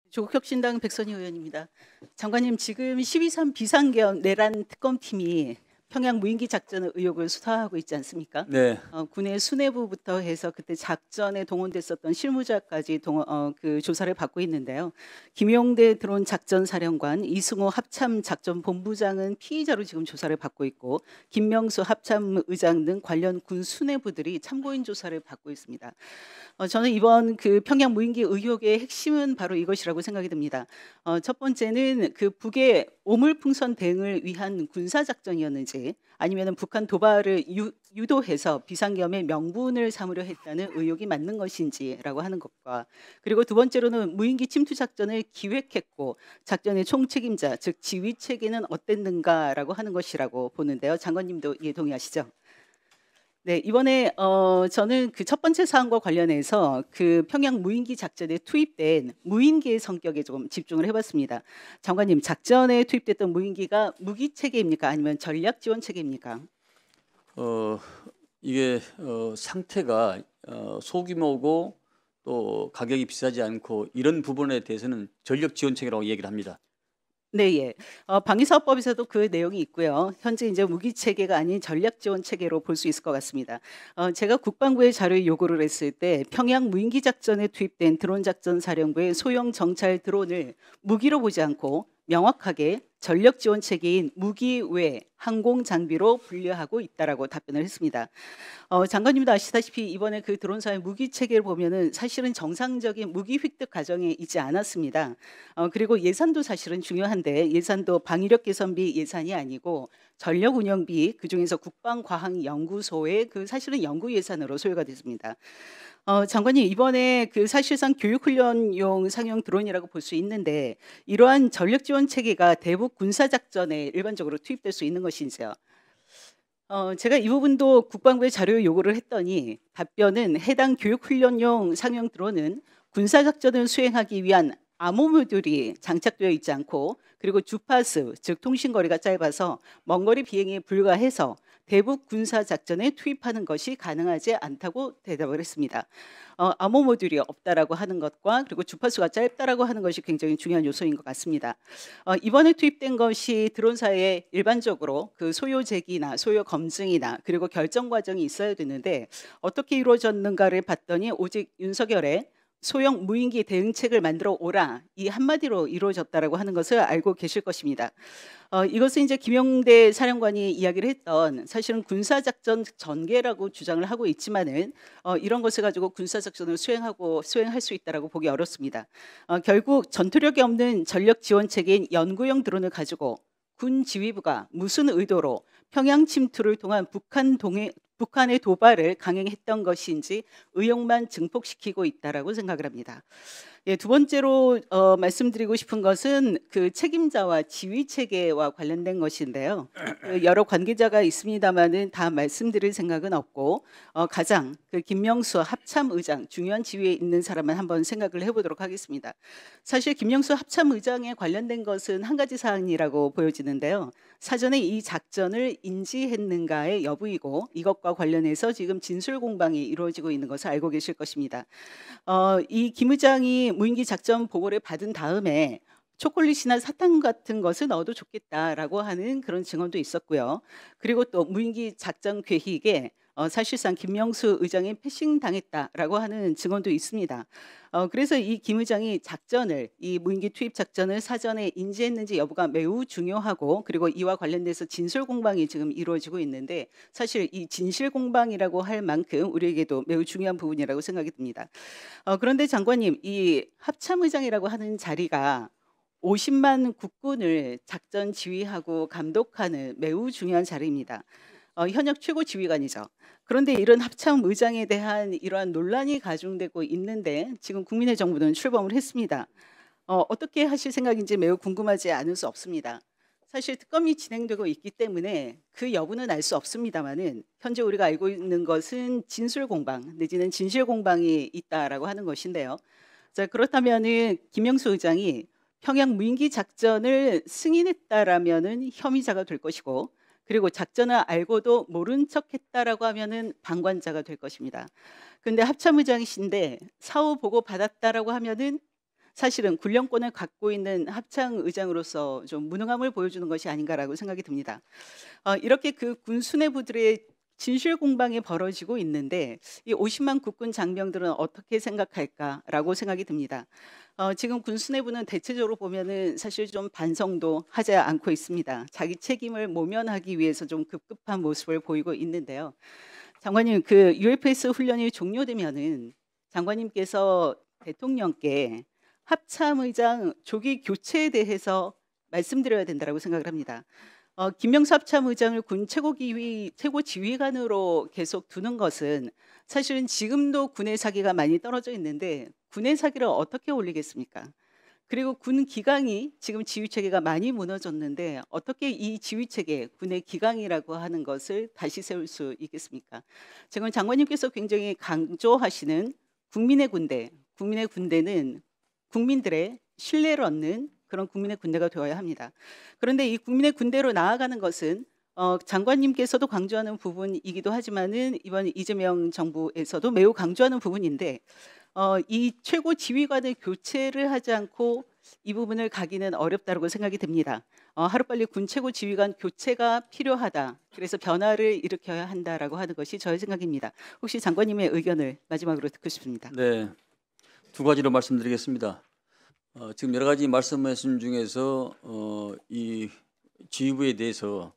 조국혁신당 백선희 의원입니다. 장관님, 지금 12.3 비상계엄 내란 특검팀이 평양 무인기 작전 의혹을 수사하고 있지 않습니까? 네, 군의 수뇌부부터 해서 그때 작전에 동원됐었던 실무자까지 그 조사를 받고 있는데요. 김용대 드론 작전 사령관, 이승호 합참 작전 본부장은 피의자로 지금 조사를 받고 있고, 김명수 합참 의장 등 관련 군 수뇌부들이 참고인 조사를 받고 있습니다. 저는 이번 그 평양 무인기 의혹의 핵심은 바로 이것이라고 생각이 듭니다. 첫 번째는 그 북의 오물풍선 대응을 위한 군사 작전이었는지, 아니면 북한 도발을 유도해서 비상계엄의 명분을 삼으려 했다는 의혹이 맞는 것인지라고 하는 것과, 그리고 두 번째로는 무인기 침투 작전을 기획했고 작전의 총책임자, 즉 지휘 체계는 어땠는가라고 하는 것이라고 보는데요. 장관님도 이에 동의하시죠? 네, 이번에 저는 그 첫 번째 사안과 관련해서 그 평양 무인기 작전에 투입된 무인기의 성격에 좀 집중을 해봤습니다. 장관님, 작전에 투입됐던 무인기가 무기 체계입니까? 아니면 전략 지원 체계입니까? 어, 이게 상태가 소규모고 또 가격이 비싸지 않고 이런 부분에 대해서는 전력 지원책이라고 얘기를 합니다. 네, 예. 방위사업법에서도 그 내용이 있고요. 현재 이제 무기 체계가 아닌 전략 지원 체계로 볼 수 있을 것 같습니다. 제가 국방부에 자료 요구를 했을 때 평양 무인기 작전에 투입된 드론 작전 사령부의 소형 정찰 드론을 무기로 보지 않고 명확하게 전력 지원 체계인 무기 외 항공 장비로 분류하고 있다라고 답변을 했습니다. 장관님도 아시다시피 이번에 그 드론사의 무기 체계를 보면은 사실은 정상적인 무기 획득 과정에 있지 않았습니다. 그리고 예산도 사실은 중요한데 예산도 방위력 개선비 예산이 아니고 전력 운영비, 그중에서 국방과학연구소의 그 사실은 연구 예산으로 소요가 됐습니다. 장관님, 이번에 그 사실상 교육훈련용 상용 드론이라고 볼 수 있는데 이러한 전력 지원 체계가 대북 군사 작전에 일반적으로 투입될 수 있는 것인지요? 제가 이 부분도 국방부에 자료 요구를 했더니 답변은 해당 교육훈련용 상용 드론은 군사작전을 수행하기 위한 암호 모듈이 장착되어 있지 않고, 그리고 주파수, 즉 통신거리가 짧아서 먼거리 비행에 불과해서 대북 군사작전에 투입하는 것이 가능하지 않다고 대답을 했습니다. 암호 모듈이 없다라고 하는 것과 그리고 주파수가 짧다라고 하는 것이 굉장히 중요한 요소인 것 같습니다. 이번에 투입된 것이 드론사에 일반적으로 그 소요 제기나 소요 검증이나 그리고 결정 과정이 있어야 되는데 어떻게 이루어졌는가를 봤더니 오직 윤석열의 소형 무인기 대응책을 만들어 오라, 이 한마디로 이루어졌다라고 하는 것을 알고 계실 것입니다. 이것은 이제 김용대 사령관이 이야기를 했던 사실은 군사작전 전개라고 주장을 하고 있지만은 이런 것을 가지고 군사작전을 수행할 수 있다라고 보기 어렵습니다. 결국 전투력이 없는 전력 지원 체계인 연구용 드론을 가지고 군 지휘부가 무슨 의도로 평양 침투를 통한 북한의 도발을 강행했던 것인지 의혹만 증폭시키고 있다라고 생각을 합니다. 예, 두 번째로 말씀드리고 싶은 것은 그 책임자와 지휘 체계와 관련된 것인데요. 그 여러 관계자가 있습니다만은 다 말씀드릴 생각은 없고 가장 그 김명수 합참 의장, 중요한 지위에 있는 사람만 한번 생각을 해보도록 하겠습니다. 사실 김명수 합참 의장에 관련된 것은 한 가지 사항이라고 보여지는데요. 사전에 이 작전을 인지했는가의 여부이고 이것과 관련해서 지금 진술 공방이 이루어지고 있는 것을 알고 계실 것입니다. 이 김 의장이 무인기 작전 보고를 받은 다음에 초콜릿이나 사탕 같은 것을 넣어도 좋겠다라고 하는 그런 증언도 있었고요. 그리고 또 무인기 작전 계획에 사실상 김명수 의장이 패싱 당했다라고 하는 증언도 있습니다. 그래서 이 김 의장이 이 무인기 투입 작전을 사전에 인지했는지 여부가 매우 중요하고, 그리고 이와 관련돼서 진술 공방이 지금 이루어지고 있는데 사실 이 진실 공방이라고 할 만큼 우리에게도 매우 중요한 부분이라고 생각이 듭니다. 그런데 장관님, 이 합참의장이라고 하는 자리가 50만 국군을 작전 지휘하고 감독하는 매우 중요한 자리입니다. 현역 최고 지휘관이죠. 그런데 이런 합참 의장에 대한 이러한 논란이 가중되고 있는데 지금 국민의 정부는 출범을 했습니다. 어떻게 하실 생각인지 매우 궁금하지 않을 수 없습니다. 사실 특검이 진행되고 있기 때문에 그 여부는 알 수 없습니다만은 현재 우리가 알고 있는 것은 진술 공방 내지는 진실 공방이 있다라고 하는 것인데요. 자, 그렇다면은 김명수 의장이 평양 무인기 작전을 승인했다라면은 혐의자가 될 것이고, 그리고 작전을 알고도 모른 척했다라고 하면은 방관자가 될 것입니다. 근데 합참의장이신데 사후 보고 받았다라고 하면은 사실은 군령권을 갖고 있는 합창의장으로서 좀 무능함을 보여주는 것이 아닌가라고 생각이 듭니다. 이렇게 그 군 수뇌부들의 진실 공방이 벌어지고 있는데 이 50만 국군 장병들은 어떻게 생각할까라고 생각이 듭니다. 지금 군 수뇌부는 대체적으로 보면은 사실 좀 반성도 하지 않고 있습니다. 자기 책임을 모면하기 위해서 좀 급급한 모습을 보이고 있는데요. 장관님, 그 UFS 훈련이 종료되면은 장관님께서 대통령께 합참의장 조기 교체에 대해서 말씀드려야 된다라고 생각을 합니다. 김명수 합참의장을 군 최고지휘관으로 계속 두는 것은 사실은 지금도 군의 사기가 많이 떨어져 있는데 군의 사기를 어떻게 올리겠습니까? 그리고 군 기강이 지금 지휘 체계가 많이 무너졌는데 어떻게 이 지휘 체계, 군의 기강이라고 하는 것을 다시 세울 수 있겠습니까? 지금 장관님께서 굉장히 강조하시는 국민의 군대, 국민의 군대는 국민들의 신뢰를 얻는 그런 국민의 군대가 되어야 합니다. 그런데 이 국민의 군대로 나아가는 것은 장관님께서도 강조하는 부분이기도 하지만은 이번 이재명 정부에서도 매우 강조하는 부분인데 이 최고 지휘관의 교체를 하지 않고 이 부분을 가기는 어렵다고 생각이 듭니다. 하루빨리 군 최고 지휘관 교체가 필요하다. 그래서 변화를 일으켜야 한다라고 하는 것이 저의 생각입니다. 혹시 장관님의 의견을 마지막으로 듣고 싶습니다. 네, 두 가지로 말씀드리겠습니다. 지금 여러 가지 말씀하신 중에서 이 지휘부에 대해서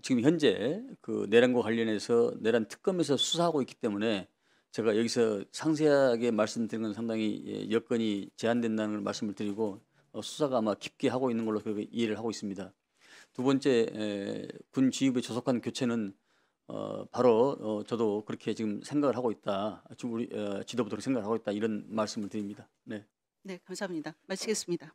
지금 현재 그 내란과 관련해서 내란 특검에서 수사하고 있기 때문에 제가 여기서 상세하게 말씀드리는 건 상당히 여건이 제한된다는 걸 말씀을 드리고 수사가 아마 깊게 하고 있는 걸로 그렇게 이해를 하고 있습니다. 두 번째, 군 지휘부의 조속한 교체는 바로 저도 그렇게 지금 생각을 하고 있다. 지금 우리 지도부도 그렇게 생각을 하고 있다. 이런 말씀을 드립니다. 네. 네, 감사합니다. 마치겠습니다.